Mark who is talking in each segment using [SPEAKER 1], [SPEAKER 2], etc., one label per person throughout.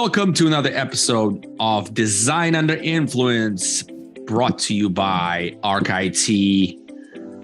[SPEAKER 1] Welcome to another episode of Design Under Influence, brought to you by ArcIT,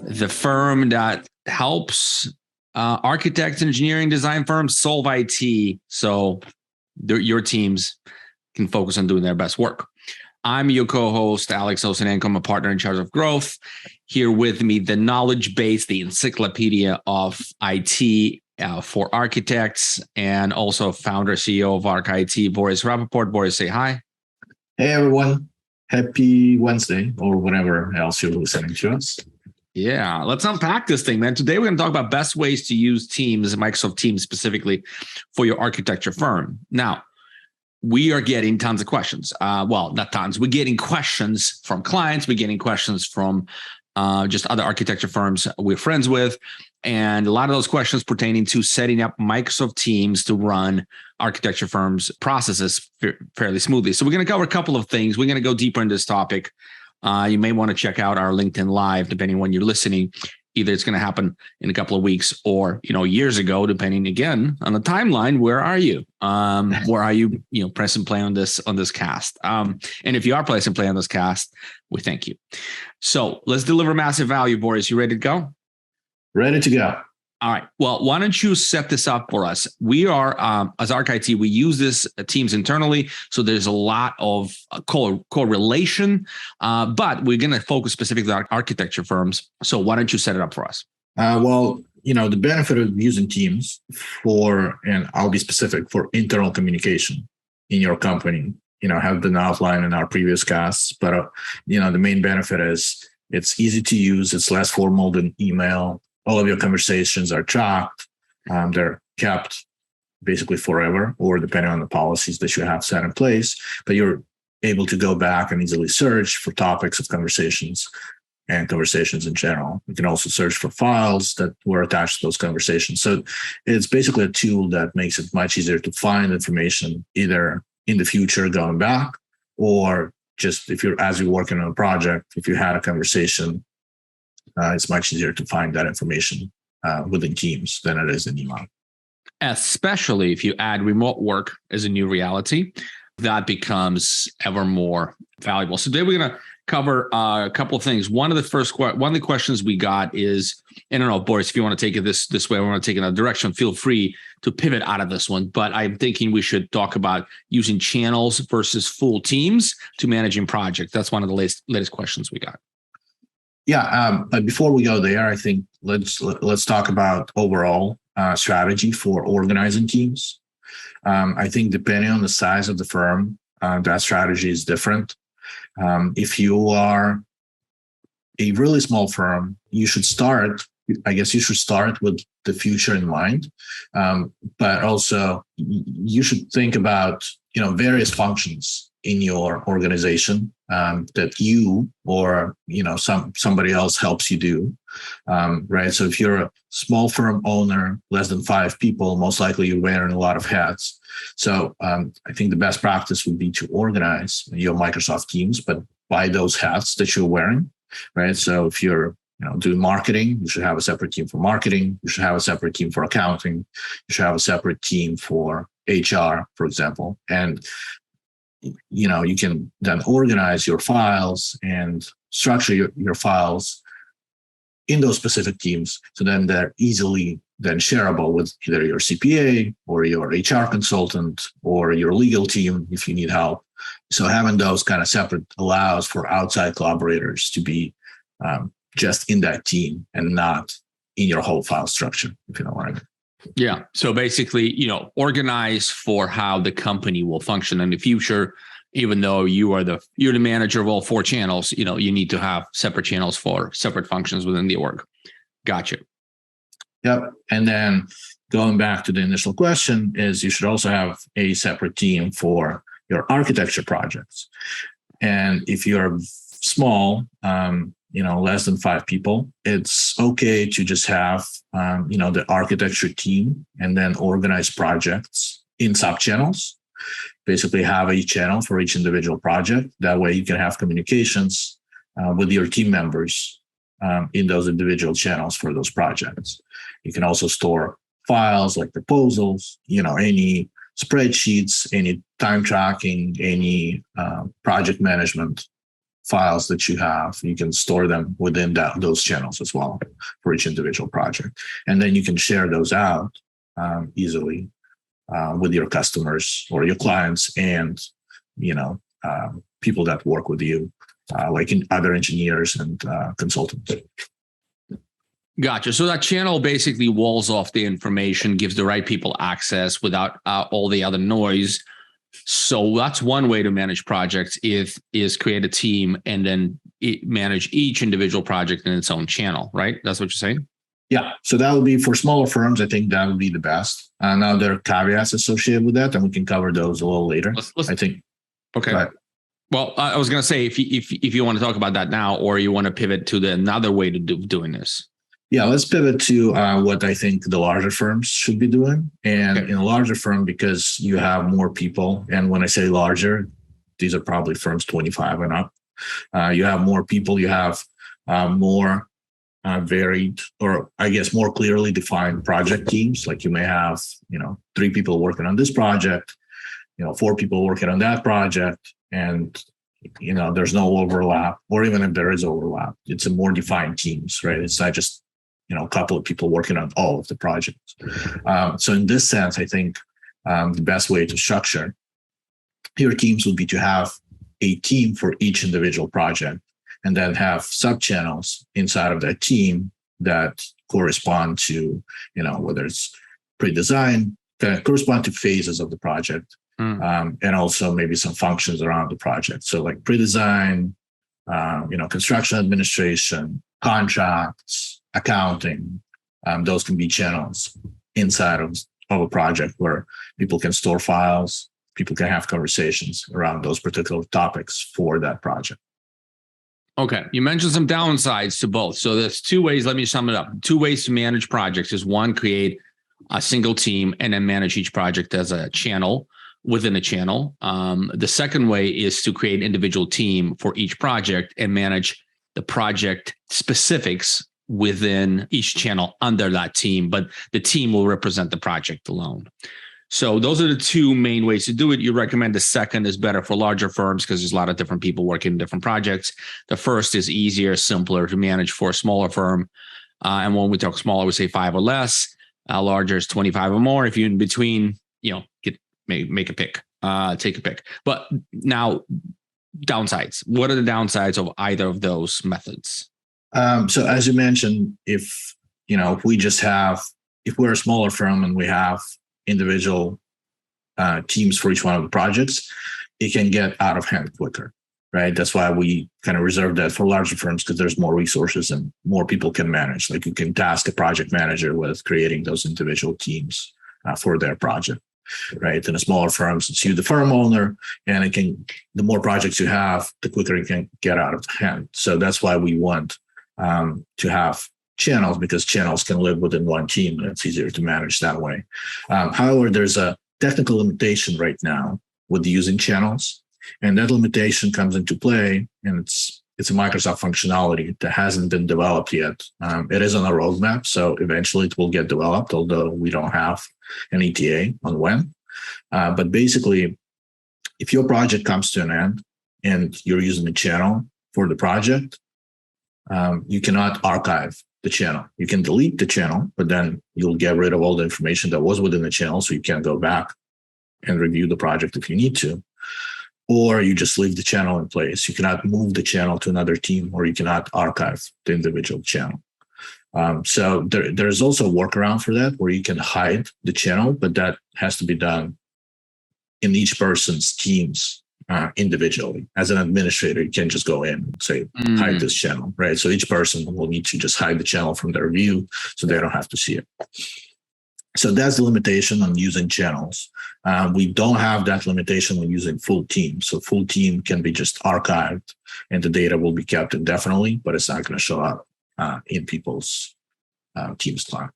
[SPEAKER 1] the firm that helps architects, engineering, design firms solve IT so your teams can focus on doing their best work. I'm your co-host, Alex Osenenko. I'm a partner in charge of growth. Here with me, the knowledge base, the encyclopedia of IT for architects, and also founder, CEO of ArcIT, Boris Rappaport. Boris, say hi.
[SPEAKER 2] Hey, everyone. Happy Wednesday, or whatever else you're listening to us.
[SPEAKER 1] Yeah, let's unpack this thing, man. Today, we're going to talk about best ways to use Teams, Microsoft Teams specifically, for your architecture firm. Now, we are getting tons of questions. Well, not tons. We're getting questions from clients. We're getting questions from just other architecture firms we're friends with. And a lot of those questions pertaining to setting up Microsoft Teams to run architecture firms' processes fairly smoothly. So we're going to cover a couple of things. We're going to go deeper into this topic. You may want to check out our LinkedIn Live, depending on when you're listening. Either it's going to happen in a couple of weeks or, years ago, depending again on the timeline. Where are you? Where are you, pressing play on this cast? And if you are pressing play on this cast, we thank you. So let's deliver massive value, Boris. You ready to go?
[SPEAKER 2] Ready to go.
[SPEAKER 1] All right. Well, why don't you set this up for us? We are, as ArcIT, we use this Teams internally. So there's a lot of correlation, but we're going to focus specifically on architecture firms. So why don't you set it up for us?
[SPEAKER 2] The benefit of using Teams and I'll be specific, for internal communication in your company, have been outlined in our previous casts. But, the main benefit is it's easy to use. It's less formal than email. All of your conversations are tracked. They're kept basically forever, or depending on the policies that you have set in place. But you're able to go back and easily search for topics of conversations and conversations in general. You can also search for files that were attached to those conversations. So it's basically a tool that makes it much easier to find information either in the future going back, or just as you're working on a project, if you had a conversation, it's much easier to find that information within Teams than it is in email.
[SPEAKER 1] Especially if you add remote work as a new reality, that becomes ever more valuable. So today we're going to cover a couple of things. One of the questions we got is, I don't know, Boris, if you want to take it this way, I want to take it in another direction, feel free to pivot out of this one. But I'm thinking we should talk about using channels versus full teams to managing projects. That's one of the latest questions we got.
[SPEAKER 2] Yeah, but before we go there, I think let's talk about overall strategy for organizing teams. I think depending on the size of the firm, that strategy is different. If you are a really small firm, you should start with the future in mind. But also you should think about, various functions in your organization that you or somebody else helps you do, right? So if you're a small firm owner, less than 5 people, most likely you're wearing a lot of hats. So I think the best practice would be to organize your Microsoft Teams, but by those hats that you're wearing, right? So if you're doing marketing, you should have a separate team for marketing. You should have a separate team for accounting. You should have a separate team for HR, for example. And you can then organize your files and structure your files in those specific teams. So then they're easily then shareable with either your CPA or your HR consultant or your legal team if you need help. So having those kind of separate allows for outside collaborators to be just in that team and not in your whole file structure, if you know what I mean.
[SPEAKER 1] Yeah. So basically, organize for how the company will function in the future. Even though you're the manager of all 4 channels, you need to have separate channels for separate functions within the org. Gotcha.
[SPEAKER 2] Yep. And then going back to the initial question is you should also have a separate team for your architecture projects. And if you're small, less than 5 people, it's okay to just have, the architecture team and then organize projects in sub-channels. Basically have each channel for each individual project. That way you can have communications with your team members in those individual channels for those projects. You can also store files like proposals, any spreadsheets, any time tracking, any project management files that you have. You can store them within those channels as well for each individual project. And then you can share those out easily with your customers or your clients and, people that work with you, like other engineers and consultants.
[SPEAKER 1] Gotcha. So that channel basically walls off the information, gives the right people access without all the other noise. So that's one way to manage projects is create a team and then manage each individual project in its own channel, right? That's what you're saying?
[SPEAKER 2] Yeah. So that would be for smaller firms. I think that would be the best. Now there are caveats associated with that, and we can cover those a little later. I think.
[SPEAKER 1] Okay. Well, I was going to say, if you want to talk about that now, or you want to pivot to another way to doing this.
[SPEAKER 2] Yeah, let's pivot to what I think the larger firms should be doing. And in a larger firm, because you have more people, and when I say larger, these are probably firms 25 and up. You have more people, you have more varied, or I guess more clearly defined project teams. Like you may have, 3 people working on this project, 4 people working on that project, and there's no overlap, or even if there is overlap, it's a more defined teams, right? It's not just a couple of people working on all of the projects. So in this sense, I think the best way to structure your teams would be to have a team for each individual project, and then have sub-channels inside of that team that correspond to, whether it's pre-design, that correspond to phases of the project, and also maybe some functions around the project. So like pre-design, construction administration, contracts, accounting, those can be channels inside of a project where people can store files, people can have conversations around those particular topics for that project.
[SPEAKER 1] Okay. You mentioned some downsides to both. So there's 2 ways. Let me sum it up. 2 ways to manage projects is one, create a single team and then manage each project as a channel within a channel. The second way is to create an individual team for each project and manage the project specifics within each channel under that team, but the team will represent the project alone. So those are the 2 main ways to do it. You recommend the second is better for larger firms because there's a lot of different people working in different projects. The first is easier, simpler to manage for a smaller firm. And when we talk smaller, we say 5 or less. Larger is 25 or more. If you're in between, make a pick, take a pick. But now downsides. What are the downsides of either of those methods?
[SPEAKER 2] So as you mentioned, if we're a smaller firm and we have individual teams for each one of the projects, it can get out of hand quicker, right? That's why we kind of reserve that for larger firms, because there's more resources and more people can manage. Like you can task a project manager with creating those individual teams for their project, right? In a smaller firms, it's you, the firm owner, and the more projects you have, the quicker it can get out of hand. So that's why we want to have channels, because channels can live within one team and it's easier to manage that way. However, there's a technical limitation right now with using channels, and that limitation comes into play, and it's a Microsoft functionality that hasn't been developed yet. It is on a roadmap, so eventually it will get developed, although we don't have an ETA on when. But basically, if your project comes to an end and you're using a channel for the project, you cannot archive the channel. You can delete the channel, but then you'll get rid of all the information that was within the channel, so you can't go back and review the project if you need to. Or you just leave the channel in place. You cannot move the channel to another team, or you cannot archive the individual channel. So there's also a workaround for that, where you can hide the channel, but that has to be done in each person's teams individually. As an administrator, you can't just go in and say, hide this channel, right? So each person will need to just hide the channel from their view so they don't have to see it. So that's the limitation on using channels. We don't have that limitation when using full teams. So full team can be just archived and the data will be kept indefinitely, but it's not going to show up in people's teams time.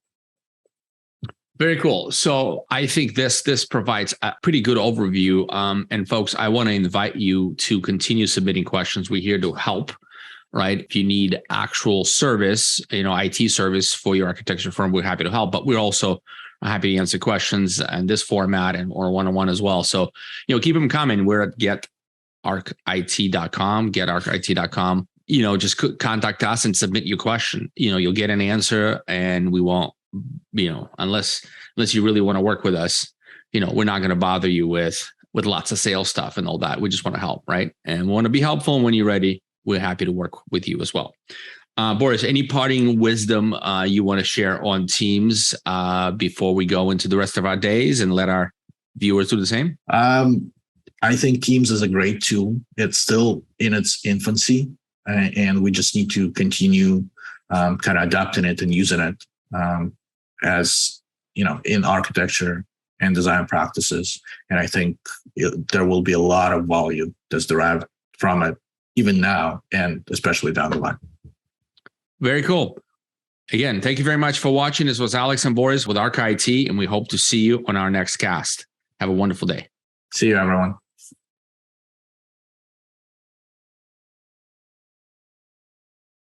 [SPEAKER 1] Very cool. So I think this provides a pretty good overview. And folks, I want to invite you to continue submitting questions. We're here to help, right? If you need actual service, IT service for your architecture firm, we're happy to help. But we're also I'm happy to answer questions in this format and or one-on-one as well. So, keep them coming. We're at getarcit.com, getarcit.com. Just contact us and submit your question. You'll get an answer, and we won't, unless you really want to work with us, we're not going to bother you with lots of sales stuff and all that. We just want to help, right? And we want to be helpful. And when you're ready, we're happy to work with you as well. Boris, any parting wisdom you want to share on Teams before we go into the rest of our days and let our viewers do the same?
[SPEAKER 2] I think Teams is a great tool. It's still in its infancy, and we just need to continue kind of adapting it and using it as, in architecture and design practices. And I think there will be a lot of value that's derived from it, even now, and especially down the line.
[SPEAKER 1] Very cool. Again, thank you very much for watching. This was Alex and Boris with Arc IT, and we hope to see you on our next cast. Have a wonderful day.
[SPEAKER 2] See you, everyone.